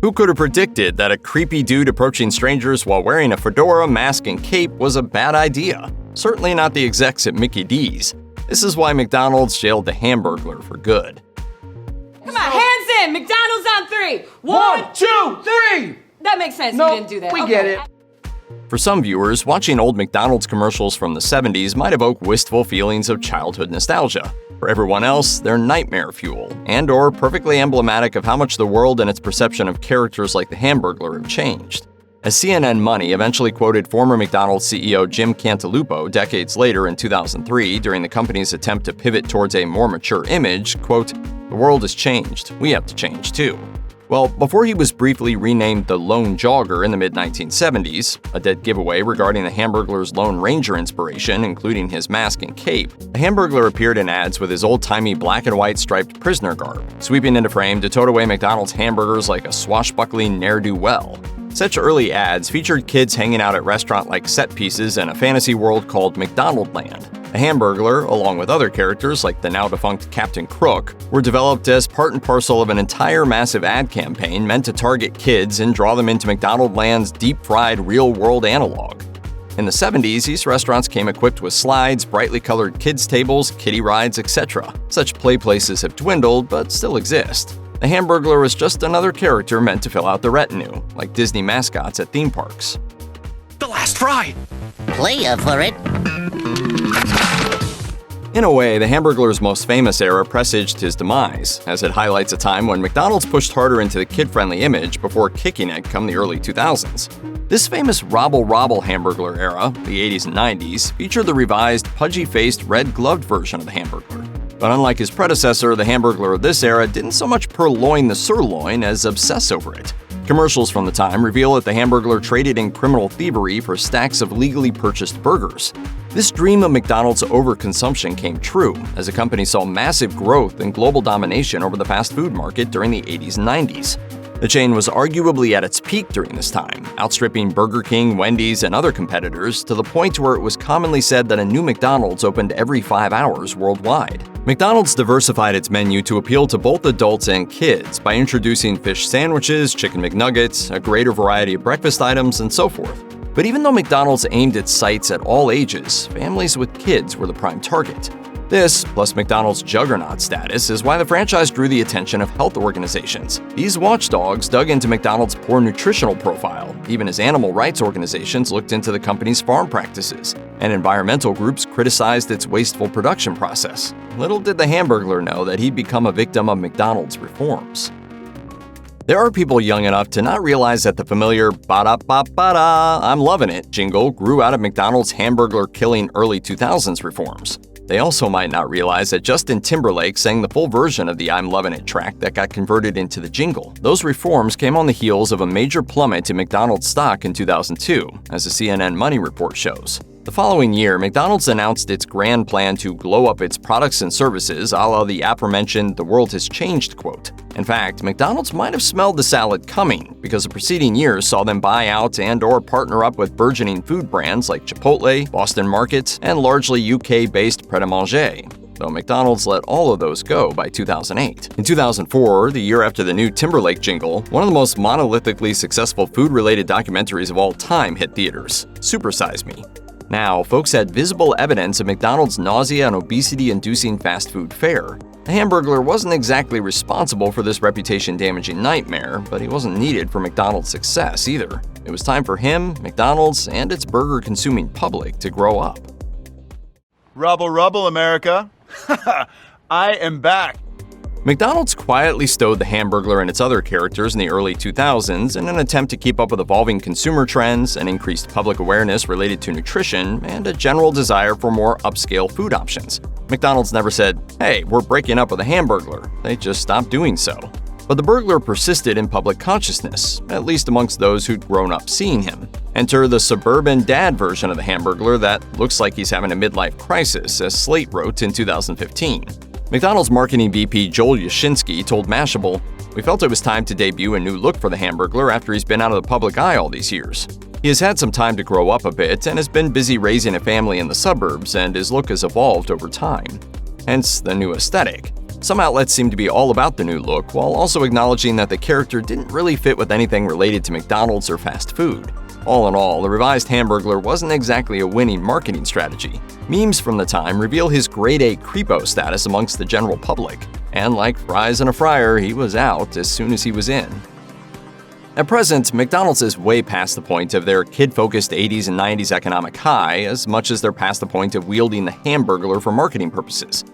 Who could have predicted that a creepy dude approaching strangers while wearing a fedora, mask, and cape was a bad idea? Certainly not the execs at Mickey D's. This is why McDonald's jailed the Hamburglar for good. Come on, hands in! McDonald's on 3! 1, 2, 3! That makes sense. Nope, You didn't do that. we Okay. get it. For some viewers, watching old McDonald's commercials from the 70s might evoke wistful feelings of childhood nostalgia. For everyone else, they're nightmare fuel, and/or perfectly emblematic of how much the world and its perception of characters like the Hamburglar have changed. As CNN Money eventually quoted former McDonald's CEO Jim Cantalupo decades later in 2003 during the company's attempt to pivot towards a more mature image, quote, "The world has changed. We have to change too." Well, before he was briefly renamed the Lone Jogger in the mid-1970s, a dead giveaway regarding the Hamburglar's Lone Ranger inspiration, including his mask and cape, the Hamburglar appeared in ads with his old-timey black and white striped prisoner garb, sweeping into frame to tote away McDonald's hamburgers like a swashbuckling ne'er-do-well. Such early ads featured kids hanging out at restaurant-like set pieces in a fantasy world called McDonaldland. The Hamburglar, along with other characters like the now-defunct Captain Crook, were developed as part and parcel of an entire massive ad campaign meant to target kids and draw them into McDonaldland's deep-fried real-world analog. In the 70s, these restaurants came equipped with slides, brightly colored kids' tables, kiddie rides, etc. Such play places have dwindled, but still exist. The Hamburglar was just another character meant to fill out the retinue, like Disney mascots at theme parks. The last fry! Playa for it. In a way, the Hamburglar's most famous era presaged his demise, as it highlights a time when McDonald's pushed harder into the kid-friendly image before kicking it come the early 2000s. This famous robble Hamburglar era, the 80s and 90s, featured the revised, pudgy-faced, red-gloved version of the Hamburglar. But unlike his predecessor, the Hamburglar of this era didn't so much purloin the sirloin as obsess over it. Commercials from the time reveal that the Hamburglar traded in criminal thievery for stacks of legally purchased burgers. This dream of McDonald's overconsumption came true, as the company saw massive growth and global domination over the fast food market during the 80s and 90s. The chain was arguably at its peak during this time, outstripping Burger King, Wendy's, and other competitors to the point where it was commonly said that a new McDonald's opened every 5 hours worldwide. McDonald's diversified its menu to appeal to both adults and kids by introducing fish sandwiches, chicken McNuggets, a greater variety of breakfast items, and so forth. But even though McDonald's aimed its sights at all ages, families with kids were the prime target. This, plus McDonald's juggernaut status, is why the franchise drew the attention of health organizations. These watchdogs dug into McDonald's poor nutritional profile, even as animal rights organizations looked into the company's farm practices, and environmental groups criticized its wasteful production process. Little did the Hamburglar know that he'd become a victim of McDonald's reforms. There are people young enough to not realize that the familiar "ba-da-ba-ba-da, I'm lovin' it" jingle grew out of McDonald's Hamburglar-killing early 2000s reforms. They also might not realize that Justin Timberlake sang the full version of the I'm Lovin' It track that got converted into the jingle. Those reforms came on the heels of a major plummet in McDonald's stock in 2002, as the CNN Money report shows. The following year, McDonald's announced its grand plan to glow up its products and services, a la the aforementioned "the world has changed" quote. In fact, McDonald's might have smelled the salad coming, because the preceding years saw them buy out and/or partner up with burgeoning food brands like Chipotle, Boston Market, and largely UK-based Pret-a-Manger, though McDonald's let all of those go by 2008. In 2004, the year after the new Timberlake jingle, one of the most monolithically successful food-related documentaries of all time hit theaters, Super Size Me. Now, folks had visible evidence of McDonald's nausea and obesity-inducing fast food fare. The Hamburglar wasn't exactly responsible for this reputation-damaging nightmare, but he wasn't needed for McDonald's success either. It was time for him, McDonald's, and its burger-consuming public to grow up. Rubble, America. I am back. McDonald's quietly stowed the Hamburglar and its other characters in the early 2000s in an attempt to keep up with evolving consumer trends, and increased public awareness related to nutrition, and a general desire for more upscale food options. McDonald's never said, "Hey, we're breaking up with the Hamburglar." They just stopped doing so. But the burglar persisted in public consciousness, at least amongst those who'd grown up seeing him. Enter the suburban dad version of the Hamburglar that looks like he's having a midlife crisis, as Slate wrote in 2015. McDonald's marketing VP Joel Yashinsky told Mashable, "We felt it was time to debut a new look for the Hamburglar after he's been out of the public eye all these years. He has had some time to grow up a bit and has been busy raising a family in the suburbs, and his look has evolved over time. Hence the new aesthetic. Some outlets seem to be all about the new look, while also acknowledging that the character didn't really fit with anything related to McDonald's or fast food. All in all, the revised Hamburglar wasn't exactly a winning marketing strategy. Memes from the time reveal his grade A creepo status amongst the general public, and like fries in a fryer, he was out as soon as he was in. At present, McDonald's is way past the point of their kid-focused 80s and 90s economic high, as much as they're past the point of wielding the Hamburglar for marketing purposes.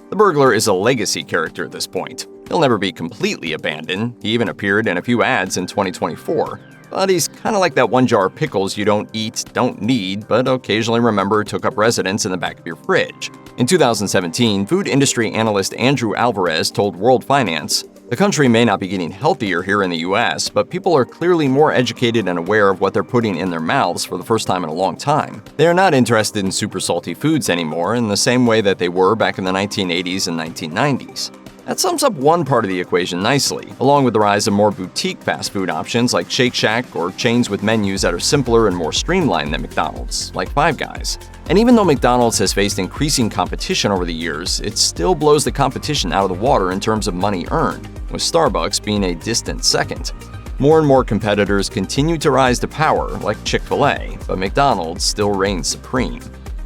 The burglar is a legacy character at this point. He'll never be completely abandoned. He even appeared in a few ads in 2024. But he's kind of like that one jar of pickles you don't eat, don't need, but occasionally remember took up residence in the back of your fridge. In 2017, food industry analyst Andrew Alvarez told World Finance, "The country may not be getting healthier here in the US, but people are clearly more educated and aware of what they're putting in their mouths for the first time in a long time. They are not interested in super salty foods anymore in the same way that they were back in the 1980s and 1990s. That sums up one part of the equation nicely, along with the rise of more boutique fast food options like Shake Shack or chains with menus that are simpler and more streamlined than McDonald's, like Five Guys. And even though McDonald's has faced increasing competition over the years, it still blows the competition out of the water in terms of money earned, with Starbucks being a distant second. More and more competitors continue to rise to power, like Chick-fil-A, but McDonald's still reigns supreme.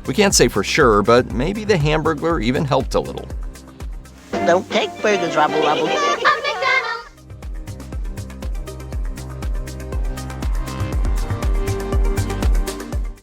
We can't say for sure, but maybe the Hamburglar even helped a little. Don't take burgers, robble.